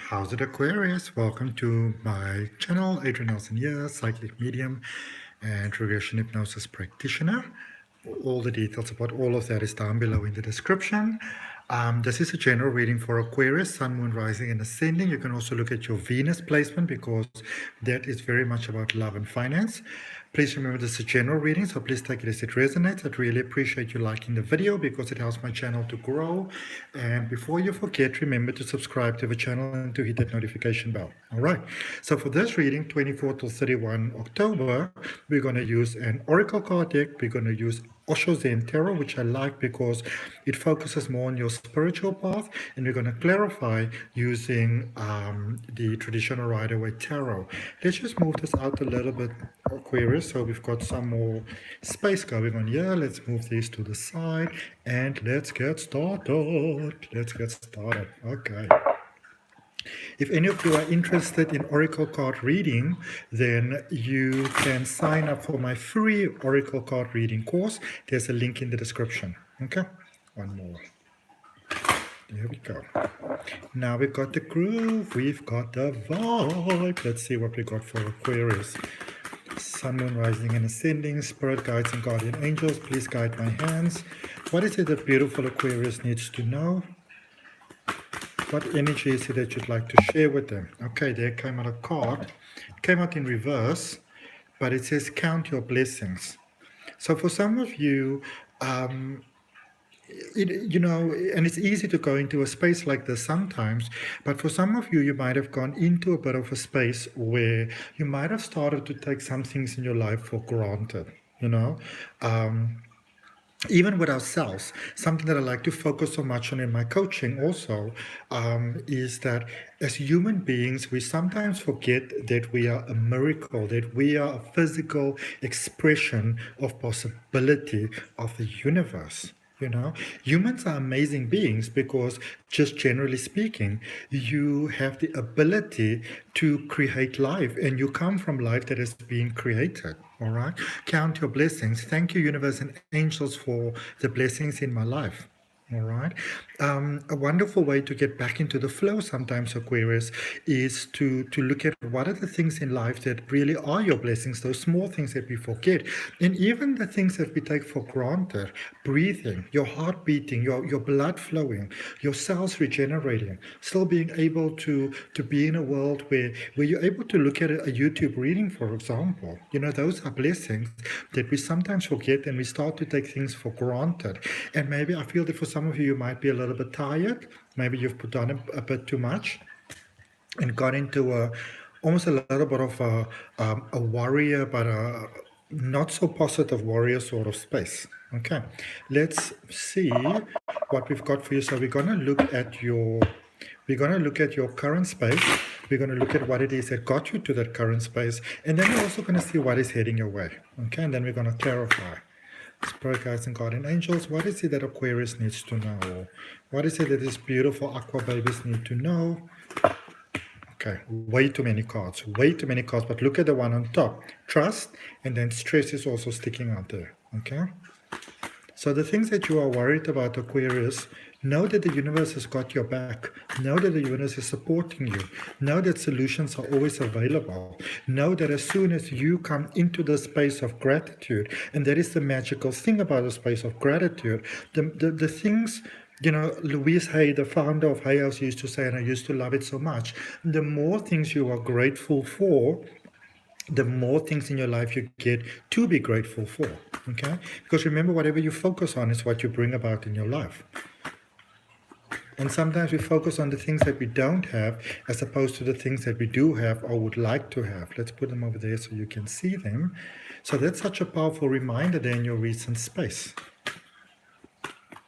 How's it, Aquarius? Welcome to my channel, Adrian here, psychic medium and regression hypnosis practitioner. All the details about all of that is down below in the description. This is a general reading for Aquarius, Sun, Moon, Rising, and Ascending. You can also look at your Venus placement because that is very much about love and finance. Please remember this is a general reading, so please take it as it resonates. I'd really appreciate you liking the video because it helps my channel to grow. And before you forget, remember to subscribe to the channel and to hit that notification bell. All right. So for this reading, 24 to 31 October, we're going to use an oracle card deck. We're going to use Osho Zen Tarot, which I like because it focuses more on your spiritual path, and we're going to clarify using the traditional Rider-Waite Tarot. Let's just move this out a little bit, Aquarius, so we've got some more space going on here. Let's move these to the side, and let's get started. Okay. If any of you are interested in Oracle card reading, then you can sign up for my free Oracle card reading course. There's a link in the description. Okay, one more. There we go. Now we've got the groove, we've got the vibe. Let's see what we got for Aquarius. Sun, Moon, Rising, and Ascending, Spirit, Guides, and Guardian Angels, please guide my hands. What is it that beautiful Aquarius needs to know? What energy is it that you'd like to share with them? Okay, there came out a card. It came out in reverse, but it says count your blessings. So for some of you, and it's easy to go into a space like this sometimes, but for some of you, you might have gone into a bit of a space where you might have started to take some things in your life for granted, even with ourselves. Something that I like to focus so much on in my coaching also is that as human beings, we sometimes forget that we are a miracle, that we are a physical expression of possibility of the universe. Humans are amazing beings because, just generally speaking, you have the ability to create life, and you come from life that is being created. All right, count your blessings. Thank you, universe and angels, for the blessings in my life. All right. A wonderful way to get back into the flow sometimes, Aquarius, is to look at what are the things in life that really are your blessings, those small things that we forget, and even the things that we take for granted. Breathing, your heart beating, your blood flowing, your cells regenerating, still being able to be in a world where you're able to look at a YouTube reading, for example. Those are blessings that we sometimes forget, and we start to take things for granted. And maybe I feel that for some of you, you might be a little bit tired. Maybe you've put on a bit too much and got into almost a little bit of a warrior, but a not so positive warrior sort of space. Okay, let's see what we've got for you. So we're going to look at your current space. We're going to look at what it is that got you to that current space, and then we're also going to see what is heading your way. Okay, and then we're going to clarify. Spirit, guides, and guardian angels, what is it that Aquarius needs to know? What is it that these beautiful aqua babies need to know? Okay, way too many cards, but look at the one on top. Trust, and then stress is also sticking out there. Okay, so the things that you are worried about, Aquarius, know that the universe has got your back. Know that the universe is supporting you. Know that solutions are always available. Know that as soon as you come into the space of gratitude, and that is the magical thing about the space of gratitude, the things, Louise Hay, the founder of Hay House, used to say, and I used to love it so much, the more things you are grateful for, the more things in your life you get to be grateful for. Okay? Because remember, whatever you focus on is what you bring about in your life. And sometimes we focus on the things that we don't have as opposed to the things that we do have or would like to have. Let's put them over there so you can see them. So that's such a powerful reminder there in your recent space.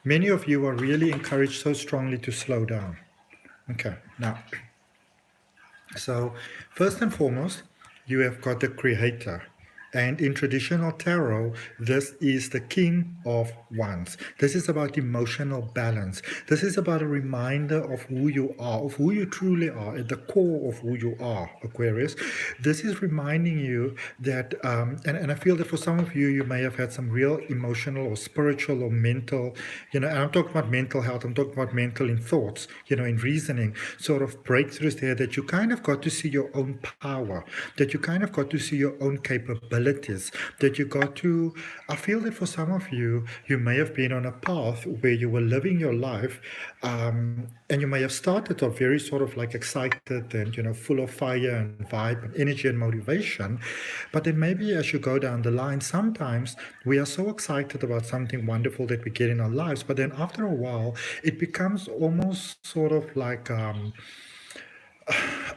Many of you are really encouraged so strongly to slow down. Okay, now, so first and foremost, you have got the Creator. And in traditional tarot, this is the King of Wands. This is about emotional balance. This is about a reminder of who you are, of who you truly are, at the core of who you are, Aquarius. This is reminding you that, and I feel that for some of you, you may have had some real emotional or spiritual or mental, and I'm talking about mental health, I'm talking about mental in thoughts, in reasoning, sort of breakthroughs there that you kind of got to see your own power, that you kind of got to see your own capabilities, that you got to, I feel that for some of you, you may have been on a path where you were living your life, and you may have started off very sort of like excited and, full of fire and vibe and energy and motivation. But then maybe as you go down the line, sometimes we are so excited about something wonderful that we get in our lives, but then after a while, it becomes almost sort of like,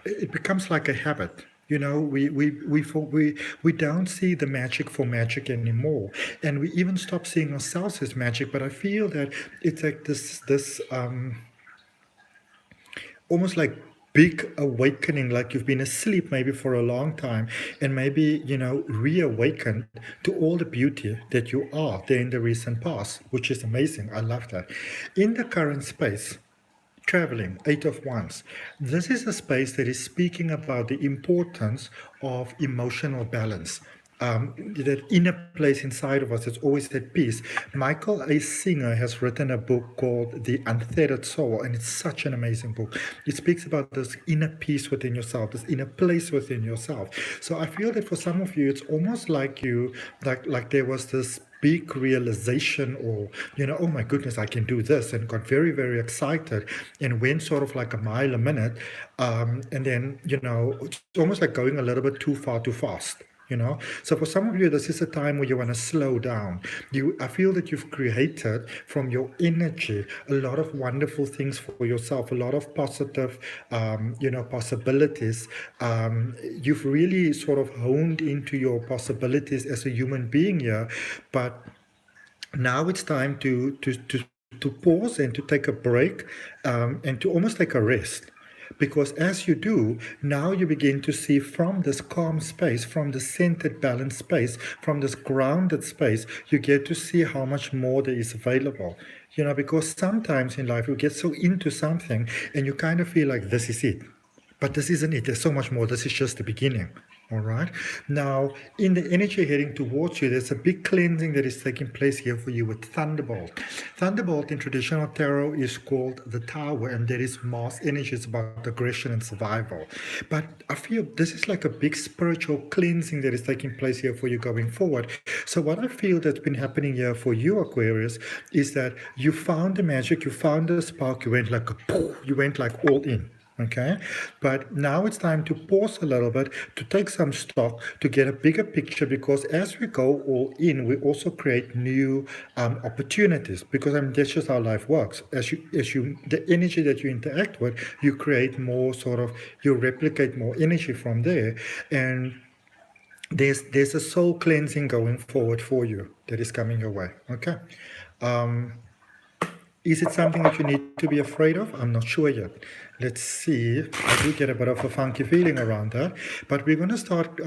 it becomes like a habit. We don't see the magic for magic anymore, and we even stop seeing ourselves as magic. But I feel that it's like this almost like big awakening, like you've been asleep maybe for a long time, and maybe reawakened to all the beauty that you are there in the recent past, which is amazing. I love that. In the current space, traveling, Eight of Wands. This is a space that is speaking about the importance of emotional balance. That inner place inside of us that's always at peace. Michael A. Singer has written a book called The Untethered Soul, and it's such an amazing book. It speaks about this inner peace within yourself, this inner place within yourself. So I feel that for some of you, it's almost like like there was this big realization, or oh my goodness, I can do this, and got very, very excited and went sort of like a mile a minute, and then it's almost like going a little bit too far too fast. So for some of you, this is a time where you want to slow down. I feel that you've created from your energy a lot of wonderful things for yourself, a lot of positive possibilities. You've really sort of honed into your possibilities as a human being here, but now it's time to pause and to take a break, and to almost take a rest. Because as you do, now you begin to see from this calm space, from the centered, balanced space, from this grounded space, you get to see how much more there is available. Because sometimes in life you get so into something and you kind of feel like this is it. But this isn't it. There's so much more. This is just the beginning. All right. Now, in the energy heading towards you, there's a big cleansing that is taking place here for you with Thunderbolt. Thunderbolt in traditional tarot is called the Tower, and there is Mars energy. It's about aggression and survival. But I feel this is like a big spiritual cleansing that is taking place here for you going forward. So what I feel that's been happening here for you, Aquarius, is that you found the magic, you found the spark, you went like you went like all in. Okay, but now it's time to pause a little bit, to take some stock, to get a bigger picture, because as we go all in, we also create new opportunities, because that's just how life works. As you the energy that you interact with, you create more you replicate more energy from there, and there's a soul cleansing going forward for you that is coming your way. Okay. Is it something that you need to be afraid of? I'm not sure yet. Let's see. I do get a bit of a funky feeling around that. But we're going to start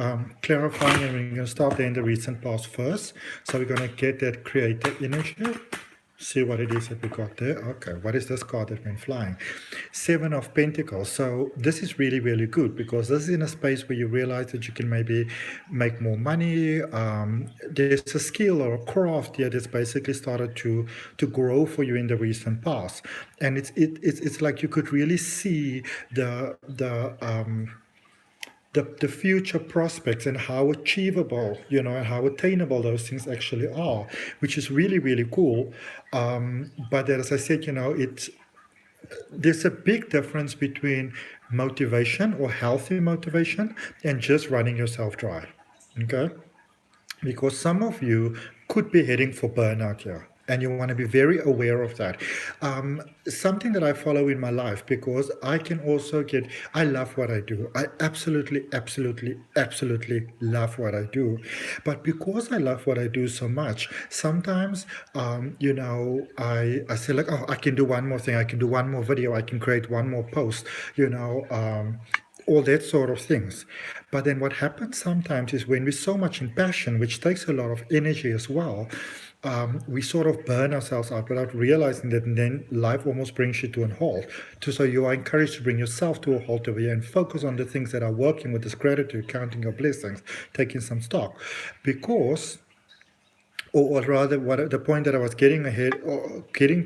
clarifying, and we're going to start there in the recent past first. So we're going to get that creative energy. See what it is that we got there. Okay, what is this card that went flying? Seven of Pentacles. So this is really, really good, because this is in a space where you realize that you can maybe make more money. There's a skill or a craft here that's basically started to grow for you in the recent past, and it's like you could really see the future prospects and how achievable, and how attainable those things actually are, which is really, really cool. But as I said, there's a big difference between motivation or healthy motivation and just running yourself dry. Okay? Because some of you could be heading for burnout here, and you want to be very aware of that. Something that I follow in my life, because I can also I love what I do. I absolutely, absolutely, absolutely love what I do. But because I love what I do so much, sometimes, I say like, oh, I can do one more thing. I can do one more video. I can create one more post, all that sort of things. But then what happens sometimes is when we're so much in passion, which takes a lot of energy as well, we sort of burn ourselves out without realizing that, and then life almost brings you to a halt. So you are encouraged to bring yourself to a halt over here and focus on the things that are working with this gratitude, counting your blessings, taking some stock. Because or rather, what the point that I was getting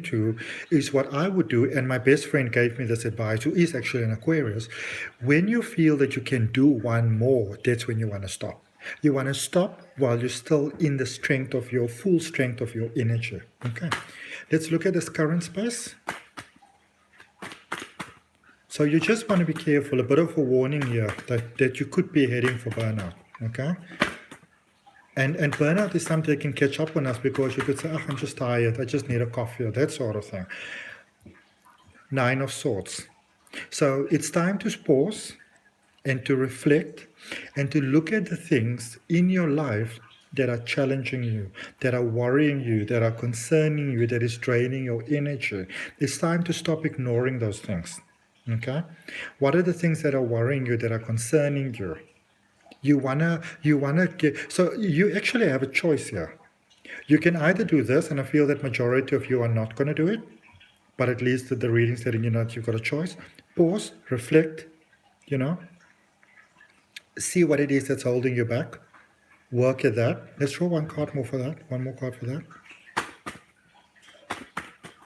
to is what I would do, and my best friend gave me this advice, who is actually an Aquarius. When you feel that you can do one more, that's when you want to stop. You want to stop while you're still in the strength of your full strength of your energy. Okay, let's look at this current space. So you just want to be careful. A bit of a warning here that you could be heading for burnout. Okay. And burnout is something that can catch up on us, because you could say, I'm just tired, I just need a coffee, or that sort of thing. 9 of Swords. So it's time to pause and to reflect and to look at the things in your life that are challenging you, that are worrying you, that are concerning you, that is draining your energy. It's time to stop ignoring those things. Okay? What are the things that are worrying you, that are concerning you? You wanna get, so you actually have a choice here. You can either do this, and I feel that majority of you are not going to do it, but at least the reading's letting you know that you've got a choice. Pause, reflect, see what it is that's holding you back. Work at that. Let's draw one card more for that. One more card for that.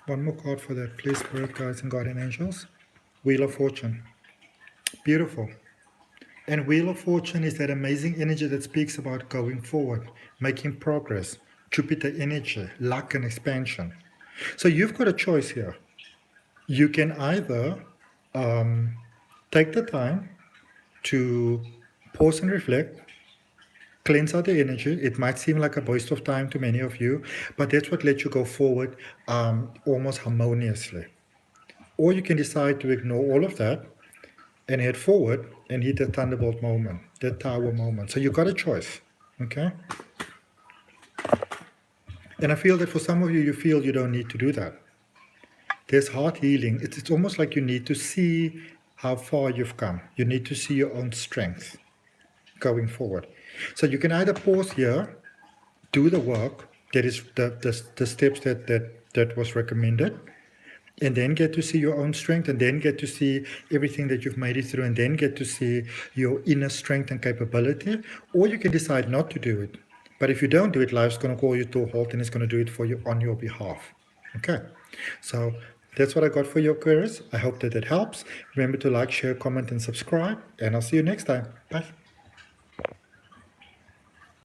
One more card for that, please, Spirit Guides and Guardian Angels. Wheel of Fortune. Beautiful. And Wheel of Fortune is that amazing energy that speaks about going forward, making progress, Jupiter energy, luck and expansion. So you've got a choice here. You can either take the time to pause and reflect, cleanse out the energy. It might seem like a waste of time to many of you, but that's what lets you go forward almost harmoniously. Or you can decide to ignore all of that and head forward and hit the thunderbolt moment, the tower moment. So you got a choice, okay? And I feel that for some of you, you feel you don't need to do that. There's heart healing. It's almost like you need to see how far you've come. You need to see your own strength going forward. So you can either pause here, do the work, that is the steps that was recommended, and then get to see your own strength, and then get to see everything that you've made it through, and then get to see your inner strength and capability. Or you can decide not to do it. But if you don't do it, life's going to call you to a halt, and it's going to do it for you on your behalf. Okay, so that's what I got for you, Aquarius. I hope that it helps. Remember to like, share, comment, and subscribe, and I'll see you next time. Bye.